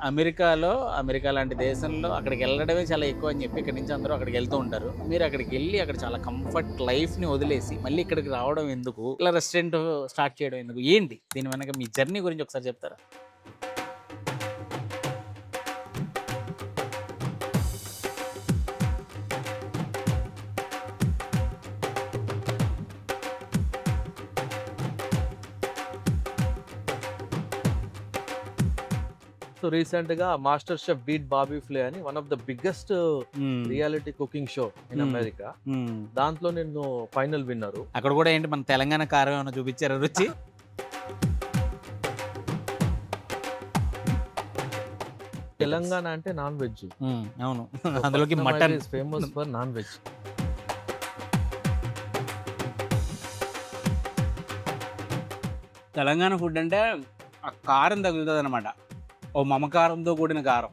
America లాంటి దేశంలో అక్కడికి వెళ్ళడమే చాలా ఎక్కువ అని చెప్పి ఇక్కడి నుంచి అందరూ అక్కడికి వెళ్తూ ఉంటారు. మీరు అక్కడికి వెళ్ళి అక్కడ చాలా కంఫర్ట్ లైఫ్‌ని వదిలేసి మళ్ళీ ఇక్కడికి రావడం ఎందుకు? ఇలా రెస్టారెంట్ స్టార్ట్ చేయడం ఎందుకు? ఏంటి? దీని వెనక మీ జర్నీ గురించి ఒకసారి చెప్తారా? సో రీసెంట్‌గా 'master chef beat Bobby Flay' అని వన్ ఆఫ్ ద బిగ్గెస్ట్ హ్మ్. రియాలిటీ కుకింగ్ షో ఇన్ హ్మ్. అమెరికా. హ్మ్. దాంట్లో నేను ఫైనల్ విన్నరు. అక్కడ కూడా ఏంటి మన తెలంగాణ కారం ఏమైనా చూపించారా రుచి? తెలంగాణ అంటే నాన్ వెజ్. అవును. అందులోకి mutton. Is famous for non veg. Telangana food అంటే ఆ కారం తగులుతుందనమాట. ఓ మమకారంతో కూడిన కారం.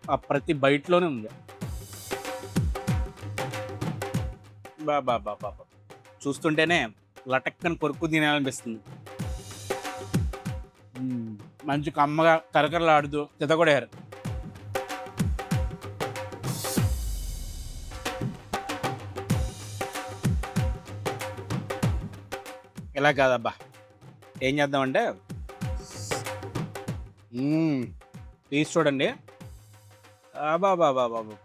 ఆ ప్రతి బైట్‌లోనే ఉంది. అబ్బబ్బబ్బబ్బా! చూస్తుంటేనే లటక్కన కొరుక్కు తినాలనిపిస్తుంది. హ్మ్. మంచి కమ్మగా కరకరలాడుతూ చితకొడేయారు. ఇలా కాదబ్బా! ఏం చేద్దామంటే తీసి చూడండి. అబ్బబ్బబ్బబ్బబ్బా!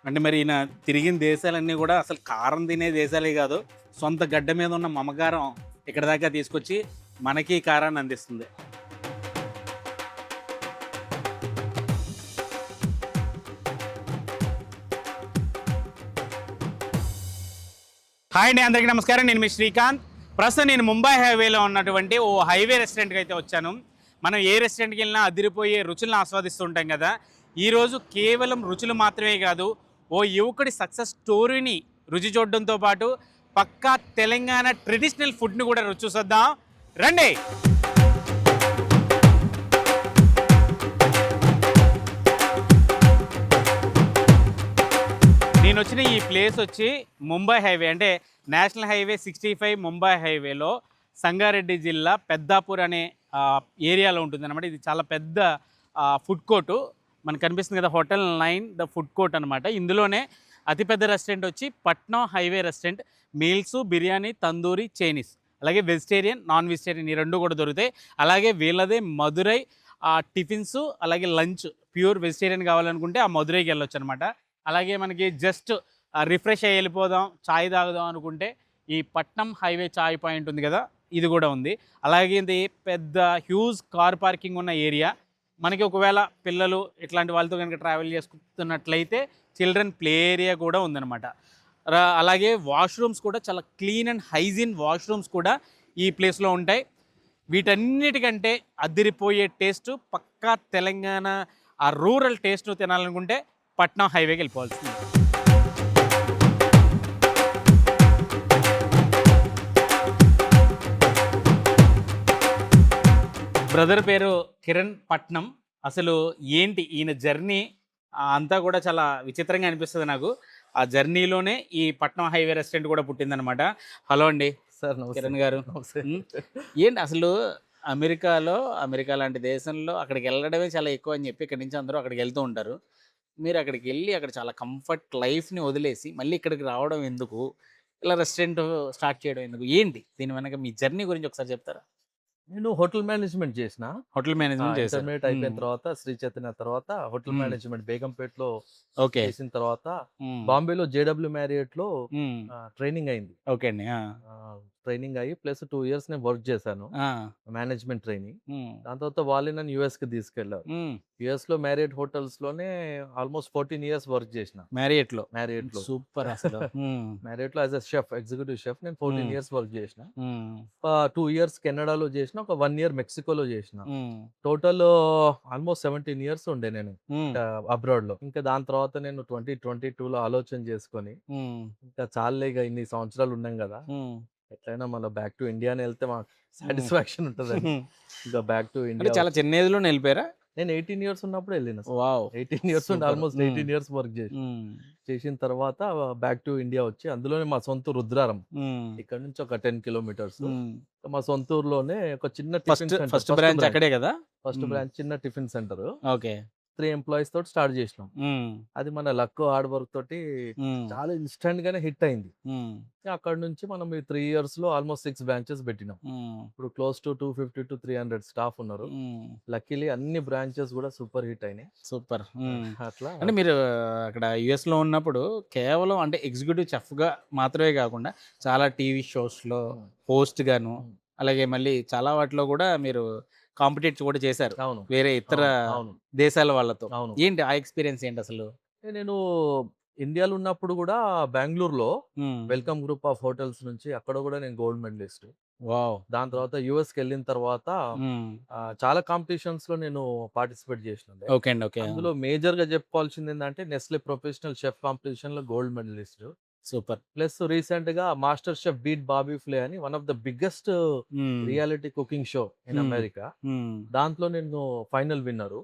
అంటే మరి ఈయన తిరిగిన దేశాలన్నీ కూడా అసలు కారం తినే దేశాలే కాదు. సొంత గడ్డ మీద ఉన్న మమకారం ఇక్కడి దాకా తీసుకొచ్చి మనకి ఈ కారాన్ని అందిస్తుంది. హాయ్ అండి, అందరికీ నమస్కారం. నేను మీ శ్రీకాంత్. ప్రస్తుతం నేను ముంబై హైవేలో ఉన్నటువంటి ఓ హైవే రెస్టారెంట్కి అయితే వచ్చాను. మనం ఏ రెస్టారెంట్కి వెళ్ళినా అదిరిపోయే రుచులను ఆస్వాదిస్తూ ఉంటాం కదా. ఈరోజు కేవలం రుచులు మాత్రమే కాదు, ఓ యువకుడి సక్సెస్ స్టోరీని రుచి చూడడంతో పాటు పక్కా తెలంగాణ ట్రెడిషనల్ ఫుడ్ని కూడా రుచి చూసేద్దాం రండి. నేను వచ్చిన ఈ ప్లేస్ వచ్చి ముంబై హైవే, అంటే నేషనల్ హైవే 65 ముంబై హైవేలో సంగారెడ్డి జిల్లా పెద్దాపూర్ అనే ఏరియాలో ఉంటుంది అనమాట. ఇది చాలా పెద్ద ఫుడ్ కోర్టు. మనకు కనిపిస్తుంది కదా, హోటల్ 9 ద ఫుడ్ కోర్ట్ అనమాట. ఇందులోనే అతిపెద్ద రెస్టారెంట్ వచ్చి పట్నం highway restaurant. Meals, biryani, tandoori, Chinese, అలాగే వెజిటేరియన్, నాన్ వెజిటేరియన్ ఈ రెండు కూడా దొరుకుతాయి. అలాగే వీళ్ళదే మదురై టిఫిన్స్, అలాగే లంచ్. ప్యూర్ వెజిటేరియన్ కావాలనుకుంటే ఆ మదురైకి వెళ్ళొచ్చు అనమాట. అలాగే మనకి జస్ట్ రిఫ్రెష్ అయ్యి వెళ్ళిపోదాం, చాయ్ తాగుదాం అనుకుంటే ఈ పట్నం హైవే చాయ్ పాయింట్ ఉంది కదా, ఇది కూడా ఉంది. అలాగే ఇది పెద్ద హ్యూజ్ కార్ పార్కింగ్ ఉన్న ఏరియా. మనకి ఒకవేళ పిల్లలు ఇట్లాంటి వాళ్ళతో కనుక ట్రావెల్ చేసుకున్నట్లయితే చిల్డ్రన్ ప్లే ఏరియా కూడా ఉందన్నమాట. అలాగే వాష్రూమ్స్ కూడా చాలా క్లీన్ అండ్ హైజీన్ వాష్రూమ్స్ కూడా ఈ ప్లేస్లో ఉంటాయి. వీటన్నిటికంటే అదిరిపోయే టేస్ట్ పక్కా తెలంగాణ ఆ రూరల్ టేస్ట్ తినాలనుకుంటే పట్నం హైవేకి వెళ్ళిపోవాల్సింది. బ్రదర్ పేరు కిరణ్ పట్నం. అసలు ఏంటి ఈయన జర్నీ అంతా కూడా చాలా విచిత్రంగా అనిపిస్తుంది నాకు. ఆ జర్నీలోనే ఈ పట్నం హైవే రెస్టారెంట్ కూడా పుట్టిందనమాట. హలో అండి సార్ నమస్తే. కిరణ్ గారు. నమస్తే. ఏంటి అసలు అమెరికా లాంటి దేశంలో అక్కడికి వెళ్ళడమే చాలా ఎక్కువ అని చెప్పి ఇక్కడి నుంచి అందరూ అక్కడికి వెళ్తూ ఉంటారు. మీరు అక్కడికి వెళ్ళి అక్కడ చాలా కంఫర్ట్ లైఫ్‌ని వదిలేసి మళ్ళీ ఇక్కడికి రావడం ఎందుకు? ఇలా రెస్టారెంట్ స్టార్ట్ చేయడం ఎందుకు? ఏంటి? దీని వెనక మీ జర్నీ గురించి ఒకసారి చెప్తారా? నేను హోటల్ మేనేజ్మెంట్ చేసిన. హోటల్ మేనేజ్మెంట్ చేశారు. ఇంటర్మీడియేట్ అయిపోయిన తర్వాత శ్రీ చైతన్య తర్వాత హోటల్ మేనేజ్మెంట్ బేగంపేటలో ఓకే. చేసిన తర్వాత బాంబేలో జేడబ్ల్యూ మ్యారియట్‌లో ట్రైనింగ్ అయింది. ఓకే అండి. ట్రైనింగ్ అయ్యి ప్లస్ 2 ఇయర్స్ నేను వర్క్ చేశాను. Management training. దాని తర్వాత వాళ్ళే నన్ను యూఎస్‌కి తీసుకెళ్లారు. యూఎస్‌లో మ్యారియట్ హోటల్స్‌లోనే ఆల్మోస్ట్ 14 ఇయర్స్ వర్క్ చేసిన. మ్యారియట్‌లో సూపర్ అసలు. మ్యారియట్‌లో as a chef, executive chef నేను 14 ఇయర్స్ వర్క్ చేసిన. 2 ఇయర్స్ కెనడాలో చేసిన, ఒక 1 ఇయర్ మెక్సికోలో చేసిన. టోటల్ ఆల్మోస్ట్ 17 ఇయర్స్ ఉండే నేను అబ్రాడ్‌లో. ఇంకా దాని తర్వాత నేను 2022లో ఆలోచన చేసుకొని ఇంకా చాలులే ఇక ఇన్ని సంవత్సరాలు ఉన్నాం కదా, ఎట్లయినా మళ్ళీ బ్యాక్ టు ఇండియానే వెళ్తే మాకు సాటిస్ఫాక్షన్ ఉంటుందని ఇంకా బ్యాక్ టు అంటే ఇండియా. చాలా చిన్న ఏజ్‌లోనే వెళ్ళిపోయారా? నేను 18 ఇయర్స్ ఉన్నప్పుడు వెళ్ళిన సార్. వావ్! 18 ఇయర్స్ ఉండి సూపర్. ఆల్మోస్ట్ 18 ఇయర్స్ వర్క్ చేసిన తర్వాత బ్యాక్ టు ఇండియా వచ్చి అందులోనే మా సొంత రుద్రారం. ఇక్కడ నుంచి ఒక 10 కిలోమీటర్స్. మా సొంత ఊర్లోనే ఒక చిన్న టిఫిన్ సెంటర్. ఫస్ట్ బ్రాంచ్ అక్కడే కదా? ఫస్ట్ బ్రాంచ్ చిన్న టిఫిన్ సెంటర్. ఓకే. 3 ఎంప్లాయీస్ తోటి స్టార్ట్ చేసినాం. అది మన లక్ హార్డ్ వర్క్ తోటి చాలా ఇన్స్టెంట్ గానే హిట్ అయింది. అక్కడ నుంచి మనం ఈ 3 ఇయర్స్ లో ఆల్మోస్ట్ 6 బ్రాంచెస్ పెట్టినాం. ఇప్పుడు క్లోజ్ టు 250 to 300 స్టాఫ్ ఉన్నారు. లక్కీలీ అన్ని బ్రాంచెస్ కూడా సూపర్ హిట్ అయినాయి. సూపర్. అట్లా అంటే మీరు అక్కడ యుఎస్ లో ఉన్నప్పుడు కేవలం అంటే ఎగ్జిక్యూటివ్ చెఫ్ గా మాత్రమే కాకుండా చాలా టీవీ షోస్ లో హోస్ట్ గాను, అలాగే మళ్ళీ చాలా వాటిలో కూడా మీరు కాంపిటేట్ కూడా చేశారు అవును, వేరే ఇతర అవును, దేశాల వాళ్ళతో. అవును. ఏంటి ఆ ఎక్స్పీరియన్స్ ఏంటి అసలు? నేను ఇండియాలో ఉన్నప్పుడు కూడా బెంగళూరులో వెల్కమ్ గ్రూప్ ఆఫ్ హోటల్స్ నుంచి అక్కడ కూడా నేను గోల్డ్ మెడలిస్ట్. వావ్! దాని తర్వాత యుఎస్ కి వెళ్ళిన తర్వాత చాలా కాంపిటీషన్స్ లో నేను పార్టిసిపేట్ చేసిన. ఓకే అండి. ఓకే. అందులో మేజర్ గా చెప్పుకోవాల్సింది ఏంటంటే నెస్లే ప్రొఫెషనల్ షెఫ్ కాంపిటీషన్ లో gold medalist. Super. Plus recent గా master chef beat Bobby Flay అని one of the biggest reality cooking show in America. దాంట్లో నేను ఫైనల్ విన్నరు.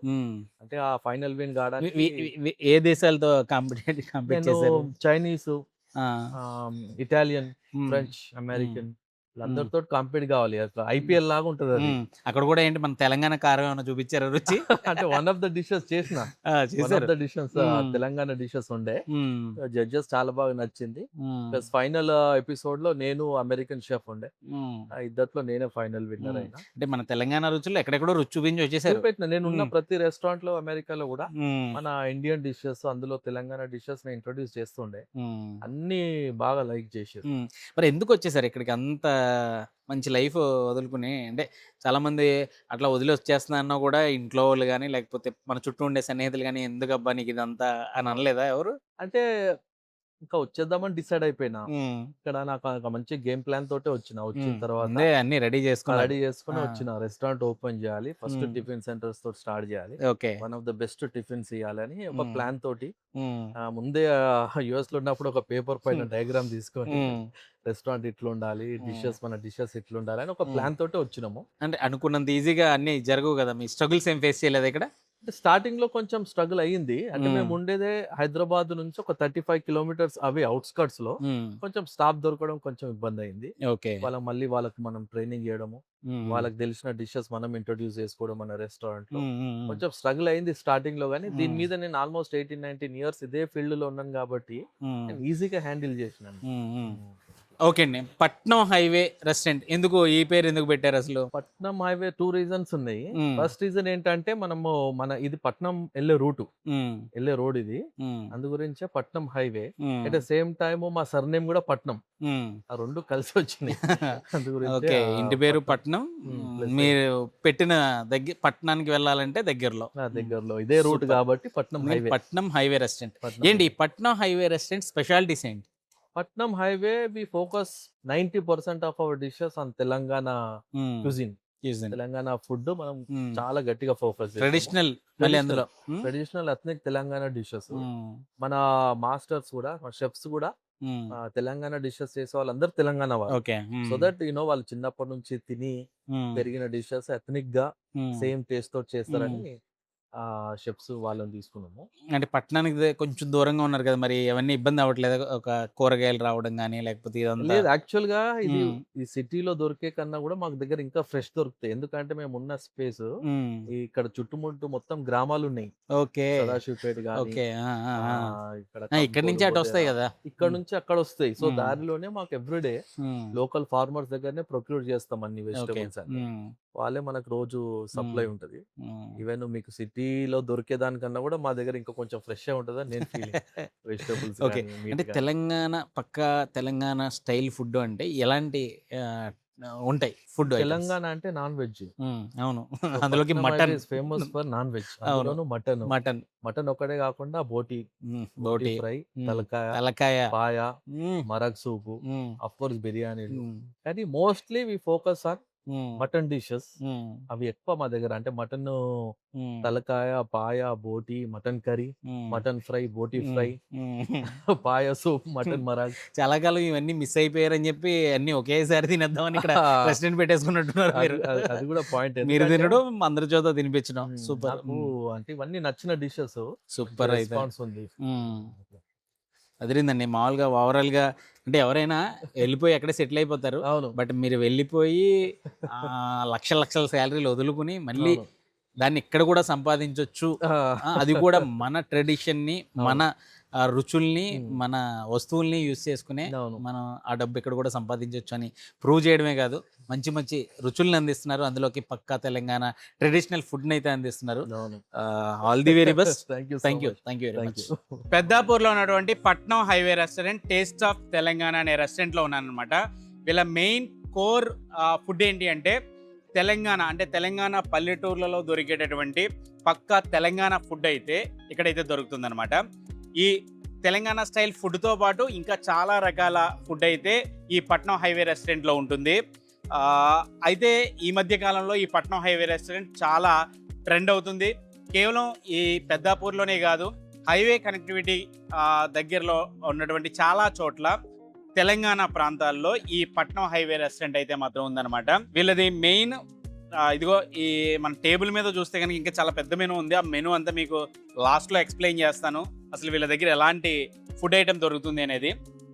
అంటే ఆ ఫైనల్ విన్ కావడానికి ఏ దేశాలతో కాంపిట్ నేను చేశారు? చైనీస్, ఇటాలియన్, ఫ్రెంచ్, అమెరికన్ అందరితో కాంపీట్ కావాలి. అట్లా ఐపీఎల్ లాగా ఉంటది అది. అక్కడ కూడా ఏంటి మన తెలంగాణ కారం ఏమైనా చూపించారు రుచి? అంటే వన్ ఆఫ్ ద డిషెస్ చేసిన. One of the dishes Telangana dishes ఉండే. జడ్జెస్ చాలా బాగా నచ్చింది. ప్లస్ ఫైనల్ ఎపిసోడ్ లో నేను అమెరికన్ షెఫ్ ఉండే. ఇద్దట్లో నేనే ఫైనల్ విన్నర్ అయినా. అంటే మన తెలంగాణ రుచులు ఎక్కడెక్కడో రుచి చూపించి వచ్చేసారు. పెట్టిన నేను ఉన్న ప్రతి రెస్టారెంట్ లో అమెరికాలో కూడా మన ఇండియన్ డిషెస్, అందులో తెలంగాణ డిషెస్ నేను ఇంట్రొడ్యూస్ చేస్తుండే. అన్ని బాగా లైక్ చేశారు. మరి ఎందుకు వచ్చేసారు ఇక్కడికి అంత మంచి లైఫ్ వదులుకుని? అంటే చాలా మంది అట్లా వదిలి వచ్చేస్తున్నా అన్నా కూడా ఇంట్లో వాళ్ళు కానీ లేకపోతే మన చుట్టూ ఉండే సన్నిహితులు కానీ ఎందుకు అబ్బా నీకు ఇదంతా అని అనలేదా ఎవరు? అంటే ఇంకా వచ్చేద్దామని డిసైడ్ అయిపోయినా. ఇక్కడ నాకు ఒక మంచి గేమ్ ప్లాన్ తోటే వచ్చిన తర్వాత అన్ని రెడీ చేసుకుని వచ్చిన. రెస్టారెంట్ ఓపెన్ చేయాలి, ఫస్ట్ టిఫిన్ సెంటర్స్ తోటి స్టార్ట్ చేయాలి, okay, one of the best tiffins ఇవ్వాలని ఒక ప్లాన్ తోటి ముందే యుఎస్ లో ఉన్నప్పుడు ఒక పేపర్ పైన డయాగ్రామ్ తీసుకొని రెస్టారెంట్ ఇట్లా ఉండాలి, మన డిషెస్ ఇట్లా ఉండాలి అని ఒక ప్లాన్ తోటి వచ్చినాము. అంటే అనుకున్నంత ఈజీగా అన్ని జరగవు కదా, మీ స్ట్రగుల్స్ ఏం ఫేస్ చేయలేదు ఇక్కడ? స్టార్టింగ్ లో కొంచెం స్ట్రగుల్ అయ్యింది. అంటే మేము ఉండేదే హైదరాబాద్ నుంచి ఒక 35 కిలోమీటర్స్ అవే అవుట్స్కట్స్ లో. కొంచెం స్టాఫ్ దొరకడం కొంచెం ఇబ్బంది అయింది. ఓకే, వాళ్ళకి మనం ట్రైనింగ్ చేయడము, వాళ్ళకి తెలిసిన డిషెస్ మనం ఇంట్రొడ్యూస్ చేసుకోవడం మన రెస్టారెంట్ లో కొంచెం స్ట్రగుల్ అయింది స్టార్టింగ్ లో. కానీ దీని మీద నేను ఆల్మోస్ట్ 18-19 ఇయర్స్ ఇదే ఫీల్డ్ లో ఉన్నాను కాబట్టి నేను ఈజీగా హ్యాండిల్ చేసినాను. ఓకే అండి. పట్నం హైవే రెస్టారెంట్ ఎందుకు, ఈ పేరు ఎందుకు పెట్టారు అసలు? పట్నం హైవే 2 రీజన్స్ ఉన్నాయి. ఫస్ట్ రీజన్ ఏంటంటే ఇది పట్నం వెళ్ళే రోడ్ ఇది, అందు గురించే పట్నం highway. At the same time మా సర్నేమ్ కూడా పట్నం, ఆ రెండు కలిసి వచ్చినాయి. ఓకే, ఇంటి పేరు పట్నం, మీరు పెట్టిన పట్నానికి వెళ్ళాలంటే దగ్గరలో ఇదే రూట్ కాబట్టి పట్నం హైవే రెస్టారెంట్. ఏంటి పట్నం హైవే రెస్టారెంట్ స్పెషాలిటీస్ ఏంటి? Patnam Highway, we focus 90% of our dishes on Telangana cuisine. Telangana food మనం చాలా గట్టిగా focus traditional ethnic Telangana dishes. మన మాస్టర్స్ కూడా, మన షెఫ్స్ కూడా తెలంగాణ డిషెస్ చేసే వాళ్ళందరూ తెలంగాణ వాళ్ళు. సో దట్ వాళ్ళు చిన్నప్పటి నుంచి తిని పెరిగిన డిషెస్ ఎథ్నిక్ గా సేమ్ టేస్ట్ తోటి చేస్తారని షెఫ్స్ వాళ్ళని తీసుకున్నాము. అంటే పట్టణానికి కొంచెం దూరంగా ఉన్నారు కదా, మరి అవన్నీ ఇబ్బంది అవ్వట్లేదు? ఒక కూరగాయలు రావడం కానీ లేకపోతే ఇదంతా? లేదు, యాక్చువల్ గా ఇది ఈ సిటీలో దొరికే కన్నా కూడా మాకు దగ్గర ఇంకా ఫ్రెష్ దొరుకుతాయి. ఎందుకంటే మేము ఉన్న స్పేస్ ఇక్కడ చుట్టుముట్టు మొత్తం గ్రామాలు ఉన్నాయి. ఓకే, సదాశివపేట గానీ ఇక్కడ నుంచి అటు వస్తాయి కదా, ఇక్కడ నుంచి అక్కడ వస్తాయి. సో దారిలోనే మాకు ఎవ్రీడే లోకల్ ఫార్మర్స్ దగ్గరనే ప్రొక్యూర్ చేస్తాం అన్ని వెజిటబుల్స్ అని. వాళ్ళే మనకు రోజు సప్లై ఉంటది. ఈవెన్ మీకు సిటీలో దొరికే దానికన్నా కూడా మా దగ్గర ఇంకా కొంచెం ఫ్రెష్ ఉంటది నేను ఫీలింగ్. Vegetables okay. అంటే తెలంగాణ స్టైల్ ఫుడ్ అంటే ఎలాంటి ఉంటాయి ఫుడ్? తెలంగాణ అంటే నాన్ వెజ్. అవును, అందులోకి mutton famous for non veg. Mutton ఒకటే కాకుండా బోటి ఫ్రై, తలకాయ, పాయ, మరగ్ సూపు, అఫ్ కోర్స్ బిర్యానీ. కానీ mostly we focus on mutton dishes అవి ఎక్కువ మా దగ్గర. అంటే మటన్ తలకాయ, పాయ, బోటి, మటన్ కర్రీ, మటన్ ఫ్రై, బోటి ఫ్రై, పాయ సూప్, మటన్ మరాగ్. చాలా కాలం ఇవన్నీ మిస్ అయిపోయారని చెప్పి అన్ని ఒకేసారి తినేద్దామని ఇక్కడ రెస్టారెంట్ పెట్టేసుకున్నట్టున్నారు మీరు. అది కూడా పాయింట్. మీరు తినడం అందరి చేత తినిపించడం సూపర్. అంటే ఇవన్నీ నచ్చిన డిషెస్, సూపర్ అయితే రెస్పాన్స్ ఉంది. అదిరిందండి. మామూలుగా ఓవరాల్గా అంటే ఎవరైనా వెళ్ళిపోయి ఎక్కడే సెటిల్ అయిపోతారు. అవును. బట్ మీరు వెళ్ళిపోయి లక్షల లక్షల శాలరీలు వదులుకుని మళ్ళీ దాన్ని ఇక్కడ కూడా సంపాదించవచ్చు. అది కూడా మన ట్రెడిషన్ని, మన రుచుల్ని, మన వస్తువుల్ని యూజ్ చేసుకునే మనం ఆ డబ్బు ఇక్కడ కూడా సంపాదించవచ్చు అని ప్రూవ్ చేయడమే కాదు, మంచి మంచి రుచుల్ని అందిస్తున్నారు. అందులోకి పక్కా తెలంగాణ ట్రెడిషనల్ ఫుడ్ని అయితే అందిస్తున్నారు. All the very best. Thank you very much. పెద్దాపూర్లో ఉన్నటువంటి Patnam highway restaurant taste of Telangana అనే రెస్టారెంట్లో ఉన్నాను అనమాట. వీళ్ళ మెయిన్ కోర్ ఫుడ్ ఏంటి అంటే తెలంగాణ, అంటే తెలంగాణ పల్లెటూర్లలో దొరికేటటువంటి పక్కా తెలంగాణ ఫుడ్ అయితే ఇక్కడైతే దొరుకుతుందన్నమాట. ఈ తెలంగాణ స్టైల్ ఫుడ్తో పాటు ఇంకా చాలా రకాల ఫుడ్ అయితే ఈ పట్నం హైవే రెస్టారెంట్లో ఉంటుంది. అయితే ఈ మధ్య కాలంలో ఈ పట్నం హైవే రెస్టారెంట్ చాలా ట్రెండ్ అవుతుంది. కేవలం ఈ పెద్దాపూర్లోనే కాదు, హైవే కనెక్టివిటీ దగ్గరలో ఉన్నటువంటి చాలా చోట్ల తెలంగాణ ప్రాంతాల్లో ఈ పట్నం హైవే రెస్టారెంట్ అయితే మాత్రం ఉందన్నమాట. వీళ్ళది మెయిన్ ఇదిగో ఈ మన టేబుల్ మీద చూస్తే కనుక ఇంకా చాలా పెద్ద మెనూ ఉంది. ఆ మెనూ అంతా మీకు లాస్ట్లో ఎక్స్ప్లెయిన్ చేస్తాను, అసలు వీళ్ళ దగ్గర ఎలాంటి ఫుడ్ ఐటమ్ దొరుకుతుంది అనేది.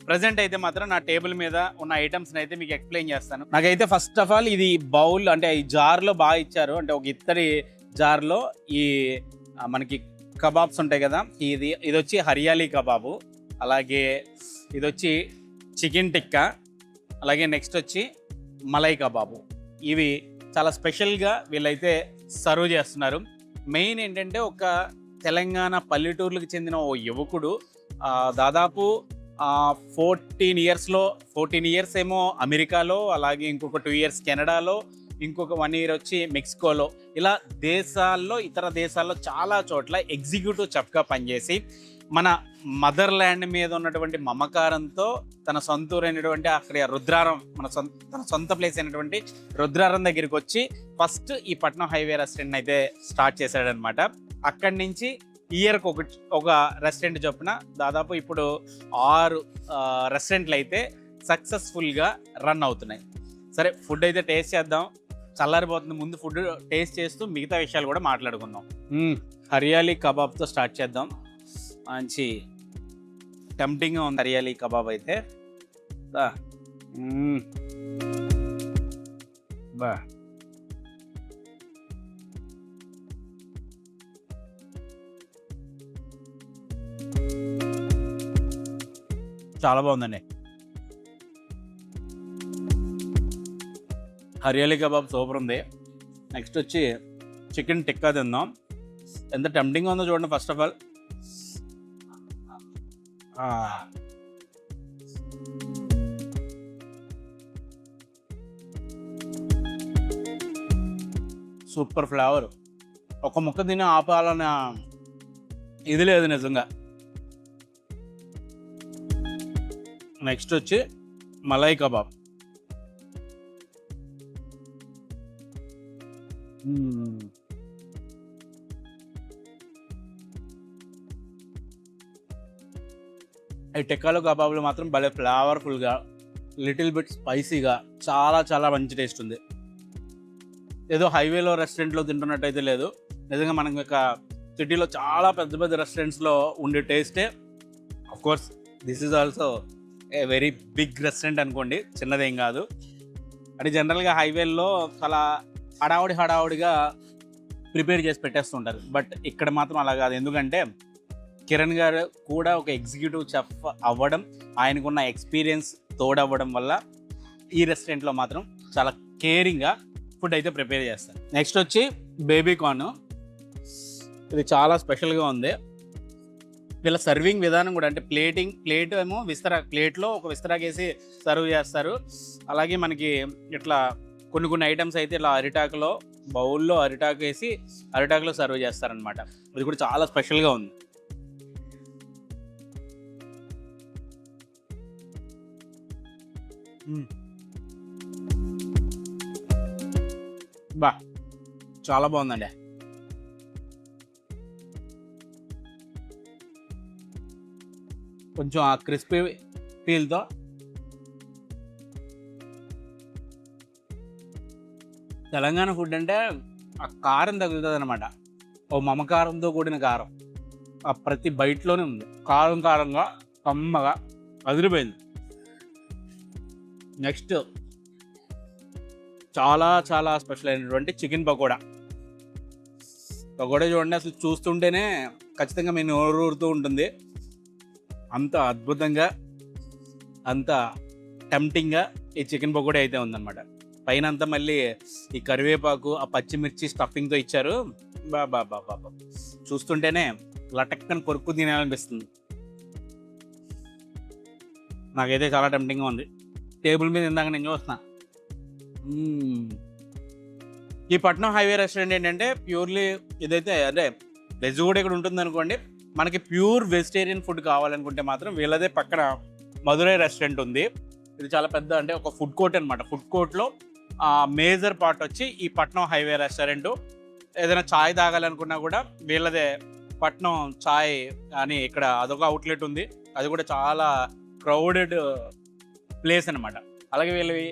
ప్రజెంట్ అయితే మాత్రం నా టేబుల్ మీద ఉన్న ఐటమ్స్ని అయితే మీకు ఎక్స్ప్లెయిన్ చేస్తాను. నాకైతే ఫస్ట్ ఆఫ్ ఆల్ ఇది బౌల్, అంటే ఈ జార్లో బాగా ఇచ్చారు. అంటే ఒక ఇత్తడి జార్లో ఈ మనకి కబాబ్స్ ఉంటాయి కదా, ఇది వచ్చి హరియాలీ కబాబు, అలాగే ఇది వచ్చి చికెన్ టిక్కా, అలాగే నెక్స్ట్ వచ్చి మలై కబాబు. ఇవి చాలా స్పెషల్గా వీళ్ళైతే సర్వ్ చేస్తున్నారు. మెయిన్ ఏంటంటే ఒక తెలంగాణ పల్లెటూర్లకు చెందిన ఓ యువకుడు దాదాపు 14 ఇయర్స్ ఏమో అమెరికాలో, అలాగే ఇంకొక 2 ఇయర్స్ కెనడాలో, ఇంకొక 1 ఇయర్ వచ్చి మెక్సికోలో, ఇలా ఇతర దేశాల్లో చాలా చోట్ల ఎగ్జిక్యూటివ్ చెఫ్గా పనిచేసి మన మదర్ ల్యాండ్ మీద ఉన్నటువంటి మమకారంతో తన సొంతూరైనటువంటి అక్కడ రుద్రారం, తన సొంత ప్లేస్ అయినటువంటి రుద్రారం దగ్గరికి వచ్చి ఫస్ట్ ఈ పట్నం హైవే రెస్టారెంట్ అయితే స్టార్ట్ చేశాడనమాట. అక్కడి నుంచి ఇయర్కి ఒక రెస్టారెంట్ చొప్పున దాదాపు ఇప్పుడు 6 రెస్టారెంట్లు అయితే సక్సెస్ఫుల్గా రన్ అవుతున్నాయి. సరే, ఫుడ్ అయితే టేస్ట్ చేద్దాం. చల్లారిపోతుంది, ముందు ఫుడ్ టేస్ట్ చేస్తూ మిగతా విషయాలు కూడా మాట్లాడుకుందాం. హరియాలీ కబాబ్తో స్టార్ట్ చేద్దాం. మంచి టెంప్టింగ్గా ఉంది హరియాలీ కబాబ్ అయితే. బా చాలా బాగుందండి. హరియాలీ కబాబ్ సూపర్ ఉంది. నెక్స్ట్ వచ్చి చికెన్ టిక్కా తిందాం. ఎంత టెంప్టింగ్గా ఉందో చూడండి. First of all super flavour. ఒక ముక్క తిని ఆపాలన్న ఇది లేదు నిజంగా. నెక్స్ట్ వచ్చి మలై కబాబ్. ఈ టిక్కాలు కబాబులు మాత్రం భలే ఫ్లేవర్ఫుల్గా, లిటిల్ బిట్ స్పైసీగా, చాలా చాలా మంచి టేస్ట్ ఉంది. ఏదో హైవేలో రెస్టారెంట్లో తింటున్నట్టయితే లేదు, నిజంగా మనం ఇక సిటీలో చాలా పెద్ద పెద్ద రెస్టారెంట్స్లో ఉండే టేస్టే. Of course this is also a very big restaurant అనుకోండి, చిన్నదేం కాదు. అంటే జనరల్గా హైవేల్లో చాలా హడావుడిగా ప్రిపేర్ చేసి పెట్టేస్తుంటారు. బట్ ఇక్కడ మాత్రం అలా కాదు. ఎందుకంటే కిరణ్ గారు కూడా ఒక ఎగ్జిక్యూటివ్ చెఫ్ అవ్వడం, ఆయనకున్న ఎక్స్పీరియన్స్ తోడవ్వడం వల్ల ఈ రెస్టారెంట్లో మాత్రం చాలా కేరింగ్గా ఫుడ్ అయితే ప్రిపేర్ చేస్తారు. నెక్స్ట్ వచ్చి బేబీ కార్న్. ఇది చాలా స్పెషల్గా ఉంది. వీళ్ళ సర్వింగ్ విధానం కూడా, అంటే ప్లేట్ ఏమో ప్లేట్లో ఒక విస్తరాకేసి సర్వ్ చేస్తారు. అలాగే మనకి ఇట్లా కొన్ని ఐటమ్స్ అయితే ఇలా అరిటాకులో బౌల్లో అరిటాకు వేసి అరిటాకులో సర్వ్ చేస్తారనమాట. ఇది కూడా చాలా స్పెషల్గా ఉంది. బా చాలా బాగుందండి. కొంచెం ఆ క్రిస్పీ ఫీల్తో తెలంగాణ ఫుడ్ అంటే ఆ కారం తగులుతుంది అనమాట. ఓ మమకారంతో కూడిన కారం ఆ ప్రతి బయటలోనే ఉంది. కారం కారంగా కమ్మగా అదిరిపోయింది. నెక్స్ట్ చాలా చాలా స్పెషల్ అయినటువంటి చికెన్ పకోడా. పకోడా చూడండి, అసలు చూస్తుంటేనే ఖచ్చితంగా మీ నోరు ఊరుతూ ఉంటుంది. అంత అద్భుతంగా అంత టెంప్టింగ్గా ఈ చికెన్ పకోడా అయితే ఉందన్నమాట. పైన అంతా మళ్ళీ ఈ కరివేపాకు ఆ పచ్చిమిర్చి స్టఫింగ్తో ఇచ్చారు. బాబా బాబా చూస్తుంటేనే లటక్కని కొరుకు తినాలనిపిస్తుంది. నాకైతే చాలా టెంప్టింగ్గా ఉంది. టేబుల్ మీద ఇందాక నేను చూస్తున్నా. ఈ పట్నం హైవే రెస్టారెంట్ ఏంటంటే ప్యూర్లీ ఇదైతే అదే వెజ్ కూడా ఇక్కడ ఉంటుంది అనుకోండి. మనకి ప్యూర్ వెజిటేరియన్ ఫుడ్ కావాలనుకుంటే మాత్రం వీళ్ళదే పక్కన మధురై రెస్టారెంట్ ఉంది. ఇది చాలా పెద్ద అంటే ఒక ఫుడ్ కోర్ట్ అనమాట. ఫుడ్ కోర్ట్లో మేజర్ పార్ట్ వచ్చి ఈ పట్నం హైవే రెస్టారెంట్. ఏదైనా ఛాయ్ తాగాలనుకున్నా కూడా వీళ్ళదే పట్నం ఛాయ్ అని ఇక్కడ అదొక అవుట్లెట్ ఉంది. అది కూడా చాలా క్రౌడెడ్ ప్లేస్ అనమాట. అలాగే వీళ్ళవి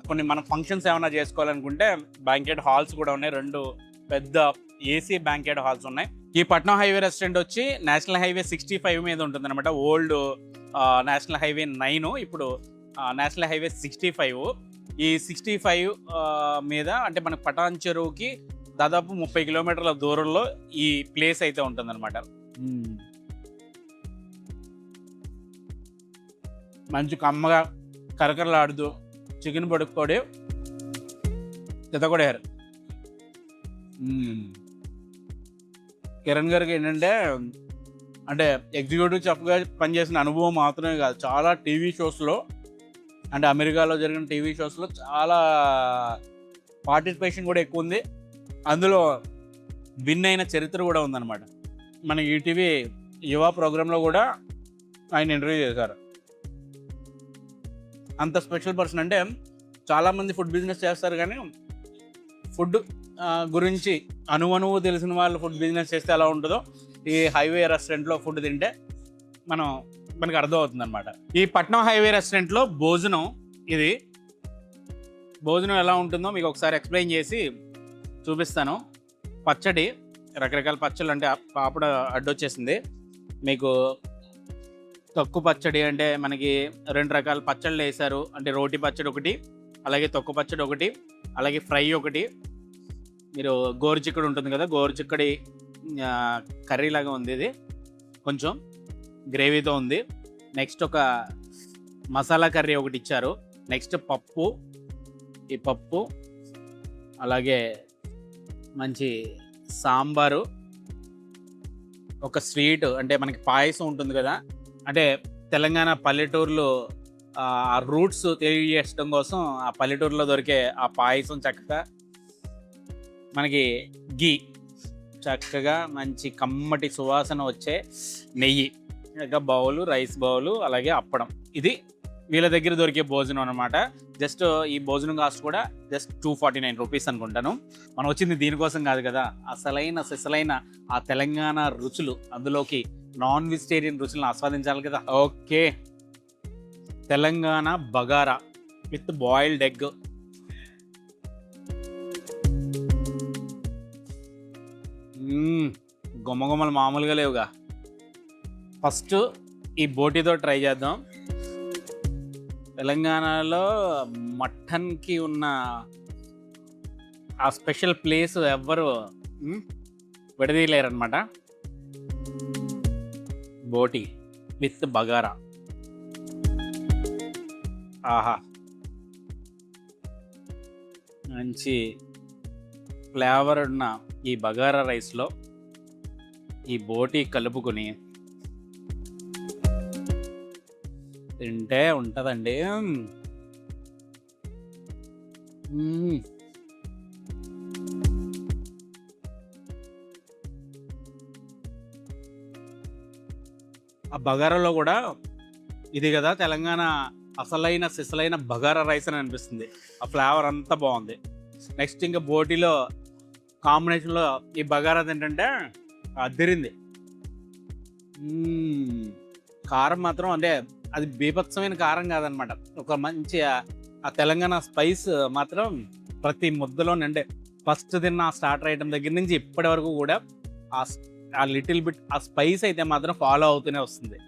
కొన్ని మన ఫంక్షన్స్ ఏమైనా చేసుకోవాలనుకుంటే బ్యాంకెట్ హాల్స్ కూడా ఉన్నాయి. 2 పెద్ద ఏసీ బ్యాంకెట్ హాల్స్ ఉన్నాయి. ఈ పట్నం హైవే రెస్టారెంట్ వచ్చి నేషనల్ హైవే 65 మీద ఉంటుంది అనమాట. ఓల్డ్ నేషనల్ హైవే 9, ఇప్పుడు నేషనల్ హైవే 65. ఈ 65 మీద అంటే మన పటాన్ చెరువుకి దాదాపు 30 కిలోమీటర్ల దూరంలో ఈ ప్లేస్ అయితే ఉంటుంది అనమాట. మంచి కమ్మగా కరకరలాడుతూ చికెన్ పడుకోడి చితకొడారు. కిరణ్ గారికి ఏంటంటే అంటే ఎగ్జిక్యూటివ్ చెఫ్గా పనిచేసిన అనుభవం మాత్రమే కాదు, చాలా టీవీ షోస్లో అంటే అమెరికాలో జరిగిన టీవీ షోస్లో చాలా పార్టిసిపేషన్ కూడా ఎక్కువ ఉంది. అందులో విన్ అయిన చరిత్ర కూడా ఉందన్నమాట. మన ఈటీవీ యువ ప్రోగ్రాంలో కూడా ఆయన ఇంటర్వ్యూ చేశారు. అంత స్పెషల్ పర్సన్. అంటే చాలామంది ఫుడ్ బిజినెస్ చేస్తారు కానీ ఫుడ్ గురించి అణువణువు తెలిసిన వాళ్ళు ఫుడ్ బిజినెస్ చేస్తే ఎలా ఉంటుందో ఈ హైవే రెస్టారెంట్లో ఫుడ్ తింటే మనకి అర్థమవుతుంది అనమాట. ఈ పట్నం హైవే రెస్టారెంట్లో భోజనం భోజనం ఎలా ఉంటుందో మీకు ఒకసారి ఎక్స్ప్లెయిన్ చేసి చూపిస్తాను. పచ్చడి, రకరకాల పచ్చళ్ళు అంటే పాపడ అడ్డొచ్చేసింది మీకు. తొక్కు పచ్చడి అంటే మనకి 2 రకాల పచ్చళ్ళు వేశారు. అంటే రోటి పచ్చడి ఒకటి, అలాగే తొక్కు పచ్చడి ఒకటి, అలాగే ఫ్రై ఒకటి. మీరు గోరుచిక్కడి ఉంటుంది కదా, గోరుచిక్కడి కర్రీ లాగా ఉంది. ఇది కొంచెం గ్రేవీతో ఉంది. నెక్స్ట్ ఒక మసాలా కర్రీ ఒకటి ఇచ్చారు. నెక్స్ట్ పప్పు, ఈ పప్పు అలాగే మంచి సాంబారు, ఒక స్వీట్ అంటే మనకి పాయసం ఉంటుంది కదా. అంటే తెలంగాణ పల్లెటూరులో ఆ రూట్స్ తెలియజేయడం కోసం ఆ పల్లెటూరులో దొరికే ఆ పాయసం చక్కగా మనకి గీ చక్కగా మంచి కమ్మటి సువాసన వచ్చే నెయ్యి, ఇంకా బౌలు, రైస్ బౌలు, అలాగే అప్పడం. ఇది వీళ్ళ దగ్గర దొరికే భోజనం అనమాట. జస్ట్ ఈ భోజనం కాస్ట్ కూడా జస్ట్ 249 రూపీస్ అనుకుంటాను. మనం వచ్చింది దీనికోసం కాదు కదా, సిసలైన ఆ తెలంగాణ రుచులు, అందులోకి నాన్ వెజిటేరియన్ రుచులను ఆస్వాదించాలి కదా. Okay, Telangana bagara with boiled egg. గుమ్మగుమ్మలు మామూలుగా లేవుగా. ఫస్ట్ ఈ బోటీతో ట్రై చేద్దాం. తెలంగాణలో మటన్కి ఉన్న ఆ స్పెషల్ ప్లేస్ ఎవ్వరు విడదీయలేరనమాట. బోటీ విత్ బగారా, ఆహా, మంచి ఫ్లేవర్ ఉన్న ఈ బగారా రైస్లో ఈ బోటీ కలుపుకొని తింటే ఉంటుందండి. ఆ బగారాలో కూడా ఇది కదా తెలంగాణ అసలైన సిసలైన బగారా రైస్ అని అనిపిస్తుంది. ఆ ఫ్లేవర్ అంతా బాగుంది. నెక్స్ట్ ఇంకా బోటీలో కాంబినేషన్లో ఈ బగారా ఏంటంటే అదిరింది. కారం మాత్రం అంటే అది బీభత్సమైన కారం కాదనమాట. ఒక మంచి ఆ తెలంగాణ స్పైస్ మాత్రం ప్రతి ముద్దలోనే, అంటే ఫస్ట్ తిన్న స్టార్టర్ ఐటమ్ దగ్గర నుంచి ఇప్పటి వరకు కూడా ఆ లిటిల్ బిట్ ఆ స్పైస్ అయితే మాత్రం ఫాలో అవుతూనే వస్తుంది.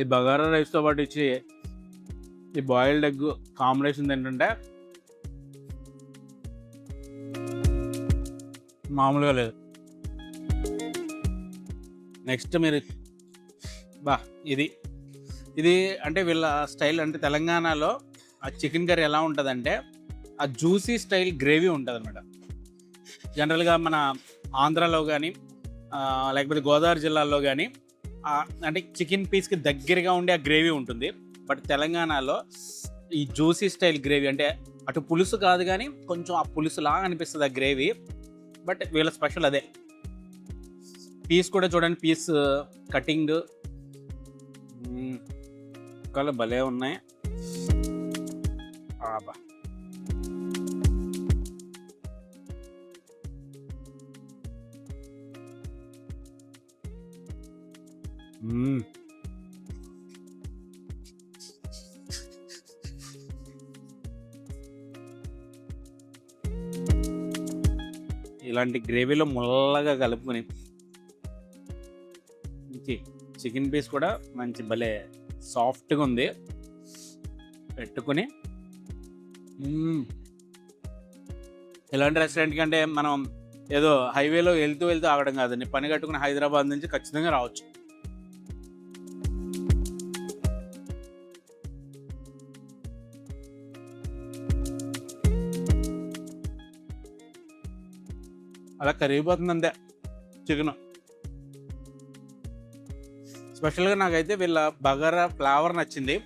ఈ బగారా రైస్తో పాటు ఇచ్చి ఈ బాయిల్డ్ ఎగ్ కాంబినేషన్ ఏంటంటే మామూలుగా లేదు. నెక్స్ట్ మీరు ఇది అంటే వీళ్ళ స్టైల్, అంటే తెలంగాణలో ఆ చికెన్ కర్రీ ఎలా ఉంటుందంటే ఆ జ్యూసీ స్టైల్ గ్రేవీ ఉంటుంది అనమాట. జనరల్గా మన ఆంధ్రాలో కానీ లేకపోతే గోదావరి జిల్లాల్లో కానీ అంటే చికెన్ పీస్కి దగ్గరగా ఉండే ఆ గ్రేవీ ఉంటుంది. బట్ తెలంగాణలో ఈ జ్యూసీ స్టైల్ గ్రేవీ, అంటే అటు పులుసు కాదు కానీ కొంచెం ఆ పులుసులాగా అనిపిస్తుంది ఆ గ్రేవీ. బట్ వీళ్ళ స్పెషల్ అదే. పీస్ కూడా చూడండి, పీస్ కటింగ్ కల భలే ఉన్నాయి. ఆబా ఇలాంటి గ్రేవీలో ముల్లగా కలుపుకొని చికెన్ పీస్ కూడా మంచి భలే సాఫ్ట్గా ఉంది పెట్టుకుని. ఇలాంటి రెస్టారెంట్ కంటే మనం ఏదో హైవేలో వెళ్తూ ఆగడం కాదండి, పని కట్టుకుని హైదరాబాద్ నుంచి ఖచ్చితంగా రావచ్చు. అలా కరిగిపోతుంది అంతే చికెన్. స్పెషల్గా నాకైతే వీళ్ళ బగారా ఫ్లేవర్ నచ్చింది.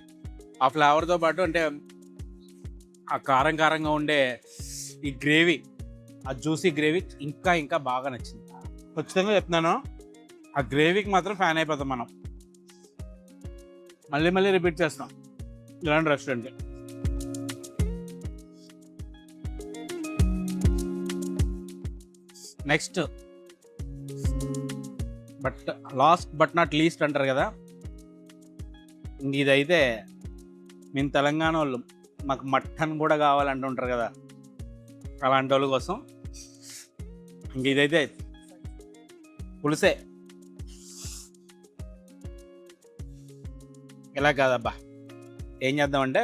ఆ ఫ్లేవర్తో పాటు అంటే ఆ కారంగా ఉండే ఈ గ్రేవీ, ఆ జ్యూసీ గ్రేవీ ఇంకా బాగా నచ్చింది. ఖచ్చితంగా చెప్తున్నాను, ఆ గ్రేవీకి మాత్రం ఫ్యాన్ అయిపోతాం మనం. మళ్ళీ రిపీట్ చేస్తాం ఇలాంటి restaurant. Next last but not least అంటారు కదా, ఇదైతే మేము తెలంగాణ వాళ్ళు మాకు మటన్ కూడా కావాలంటుంటారు కదా, అలాంటి వాళ్ళ కోసం ఇదైతే పులుసే. ఇలా కాదబ్బా, ఏం చేద్దామంటే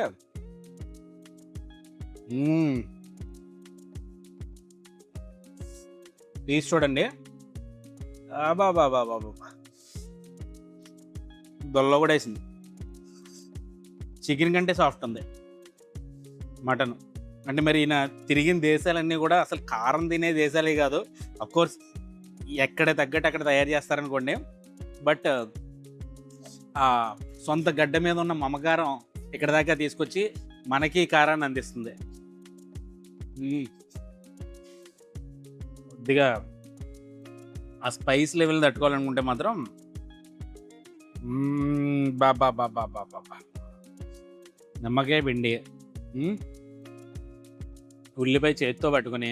పీస్ చూడండి, బాబా దొల్ల కూడా వేసింది. చికెన్ కంటే సాఫ్ట్ ఉంది మటన్. అంటే మరి ఈయన తిరిగిన దేశాలన్నీ కూడా అసలు కారం తినే దేశాలే కాదు. అఫ్కోర్స్ ఎక్కడ తగ్గట్టు అక్కడ తయారు చేస్తారనుకోండి, బట్ ఆ సొంత గడ్డ మీద ఉన్న మమకారం ఇక్కడ దాకా తీసుకొచ్చి మనకి కారాన్ని అందిస్తుంది. కొద్దిగా ఆ స్పైస్ లెవెల్ తట్టుకోవాలనుకుంటే మాత్రం బాబా నిమ్మకాయ పిండి, ఉల్లిపాయ చేతితో పట్టుకొని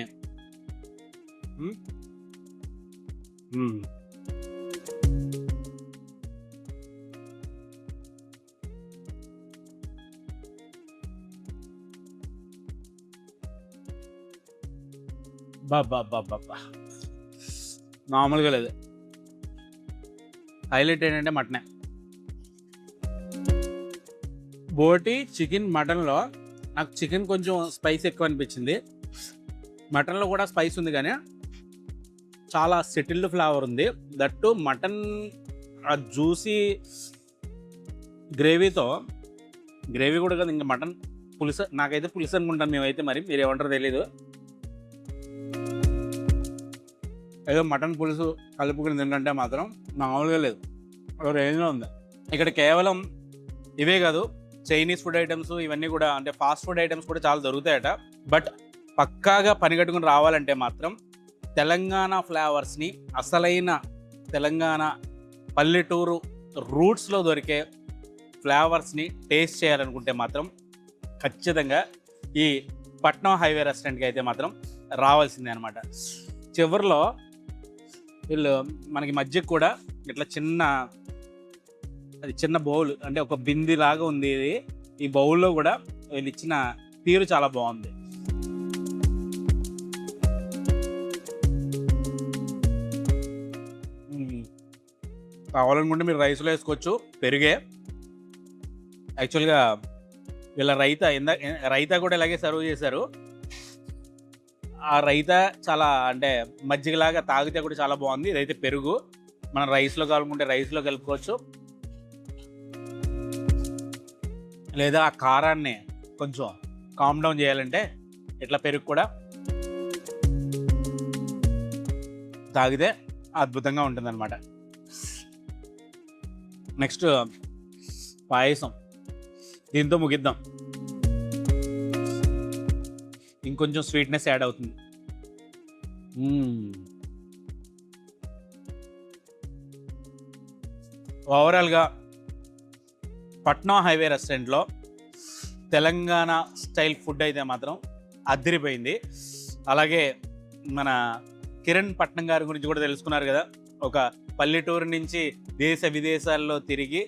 బాబా మామూలుగా లేదు. హైలైట్ ఏంటంటే మటనే. బోటి చికెన్ మటన్లో నాకు చికెన్ కొంచెం స్పైస్ ఎక్కువ అనిపించింది. మటన్లో కూడా స్పైస్ ఉంది కానీ చాలా సెటిల్డ్ ఫ్లేవర్ ఉంది. దట్టు మటన్ ఆ జ్యూసీ గ్రేవీతో, గ్రేవీ కూడా కదా ఇంకా మటన్ పులుసు. నాకైతే పులుసు అనుకుంటాను మేమైతే, మరి మీరు ఏమంటారో తెలీదు. ఏదో మటన్ పులుసు కలుపుకుని తింటే మాత్రం మామూలుగా లేదు, ఒక రేంజ్లో ఉంది. ఇక్కడ కేవలం ఇవే కాదు, చైనీస్ ఫుడ్ ఐటమ్స్ ఇవన్నీ కూడా అంటే ఫాస్ట్ ఫుడ్ ఐటమ్స్ కూడా చాలా దొరుకుతాయట. బట్ పక్కాగా పనిగట్టుకుని రావాలంటే మాత్రం తెలంగాణ ఫ్లేవర్స్ని, అసలైన తెలంగాణ పల్లెటూరు రూట్స్లో దొరికే ఫ్లేవర్స్ని టేస్ట్ చేయాలనుకుంటే మాత్రం ఖచ్చితంగా ఈ పట్నం హైవే రెస్టారెంట్కి అయితే మాత్రం రావాల్సిందే అనమాట. చివరిలో వీళ్ళు మనకి మధ్యకి కూడా ఇట్లా చిన్న బౌల్ అంటే ఒక బింది లాగా ఉంది ఇది. ఈ బౌల్లో కూడా వీళ్ళు ఇచ్చిన తీరు చాలా బాగుంది. కావాలనుకుంటే మీరు రైస్లో వేసుకోవచ్చు, పెరిగే. యాక్చువల్గా వీళ్ళ రైతా కూడా ఇలాగే సర్వ్ చేశారు. ఆ రైతా చాలా అంటే మజ్జిగలాగా తాగితే కూడా చాలా బాగుంది. ఇదైతే పెరుగు, మనం రైస్లో కావాలనుకుంటే రైస్లో కలుపుకోవచ్చు, లేదా ఆ కారాన్ని కొంచెం కామ్ డౌన్ చేయాలంటే ఇట్లా పెరుగు కూడా తాగితే అద్భుతంగా ఉంటుందన్నమాట. నెక్స్ట్ పాయసం, దీంతో ముగిద్దాం. ఇంకొంచెం స్వీట్నెస్ యాడ్ అవుతుంది. ఓవరాల్గా పట్నం హైవే రెస్టారెంట్లో తెలంగాణ స్టైల్ ఫుడ్ అయితే మాత్రం అదిరిపోయింది. అలాగే మన కిరణ్ పట్నం గారి గురించి కూడా తెలుసుకున్నారు కదా. ఒక పల్లెటూరు నుంచి దేశ విదేశాల్లో తిరిగి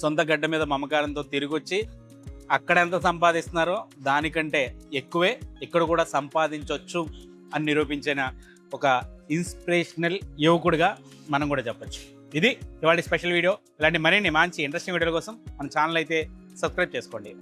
సొంత గడ్డ మీద మమకారంతో తిరిగి వచ్చి అక్కడ ఎంత సంపాదిస్తున్నారో దానికంటే ఎక్కువే ఇక్కడ కూడా సంపాదించవచ్చు అని నిరూపించిన ఒక ఇన్స్పిరేషనల్ యువకుడిగా మనం కూడా చెప్పచ్చు. ఇది ఇవాళ స్పెషల్ వీడియో. ఇలాంటి మరిన్ని మంచి ఇంట్రెస్టింగ్ వీడియోల కోసం మన ఛానల్ అయితే సబ్స్క్రైబ్ చేసుకోండి.